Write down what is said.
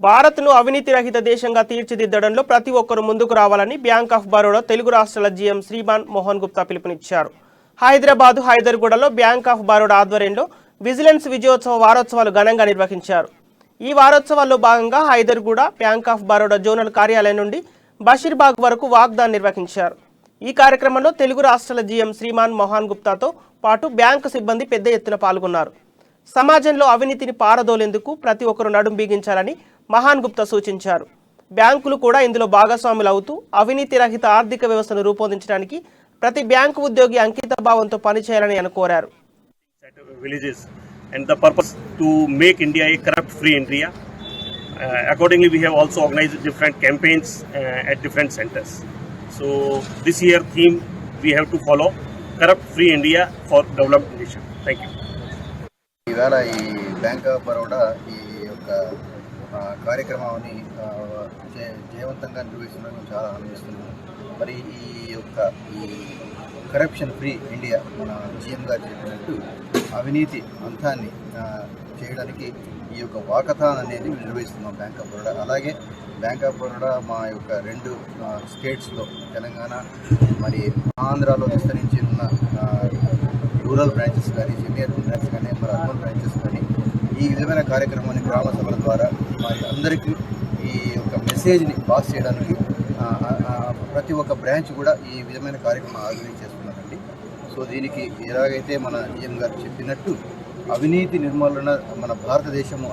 భారత్ను అవినీతి రహిత దేశంగా తీర్చిదిద్దడంలో ప్రతి ఒక్కరూ ముందుకు రావాలని బ్యాంక్ ఆఫ్ బరోడా తెలుగు రాష్ట్రాల జీఎం శ్రీమాన్ మోహన్ గుప్తా పిలుపునిచ్చారు. హైదరాబాద్ హైదర్గూడలో బ్యాంక్ ఆఫ్ బరోడా ఆధ్వర్యంలో విజిలెన్స్ విజయోత్సవ వారోత్సవాలు ఘనంగా నిర్వహించారు. ఈ వారోత్సవాల్లో భాగంగా Hyderguda bank of Baroda zonal కార్యాలయం నుండి బషీర్బాగ్ వరకు వాగ్దాన్ నిర్వహించారు. ఈ కార్యక్రమంలో తెలుగు రాష్ట్రాల జీఎం శ్రీమాన్ మోహన్ గుప్తాతో పాటు బ్యాంకు సిబ్బంది పెద్ద ఎత్తున పాల్గొన్నారు. సమాజంలో అవినీతిని పారదోలేందుకు ప్రతి ఒక్కరూ నడుం బిగించాలని మహాన్ గుప్తా సూచించారు. బ్యాంకులు కూడా ఇందులో భాగస్వాములు అవుతూ అవినీతి రహిత ఆర్థిక వ్యవస్థను రూపొందించడానికి ప్రతి బ్యాంకు ఉద్యోగి అంకిత భావంతో పనిచేయాలని ఆయన కోరారు. And the purpose to make India a corrupt-free India. Accordingly, we have also organized different campaigns at different centers. So this year theme we have to follow corrupt-free India for developed nation. Thank you. ఇవాళ ఈ bank of Baroda ఈ యొక్క కార్యక్రమాన్ని జయవంతంగా నిర్వహిస్తున్నందుకు చాలా ఆనందిస్తున్నాను. మరి ఈ corruption free India మన GM గారు చెప్పినట్టు అవినీతి అంతాన్ని చేయడానికి ఈ యొక్క వాకథాన్ అనేది నిర్వహిస్తున్నాం బ్యాంక్ ఆఫ్ బరోడా. అలాగే బ్యాంక్ ఆఫ్ బరోడా మా యొక్క 2 స్టేట్స్లో తెలంగాణ మరి ఆంధ్రాలో విస్తరించి ఉన్న రూరల్ బ్రాంచెస్ కానీ సెమీ అర్బన్ బ్రాంచెస్ కానీ మరి అర్బన్ బ్రాంచెస్ కానీ ఈ విధమైన కార్యక్రమాన్ని గ్రామ సభల ద్వారా మరి అందరికీ ఈ యొక్క మెసేజ్ని పాస్ చేయడానికి ప్రతి ఒక్క బ్రాంచ్ కూడా ఈ విధమైన కార్యక్రమం ఆర్గనైజ్ చేస్తున్నారండి. సో దీనికి ఎలాగైతే మన జీఎం గారు చెప్పినట్టు అవినీతి నిర్మూలన మన భారతదేశము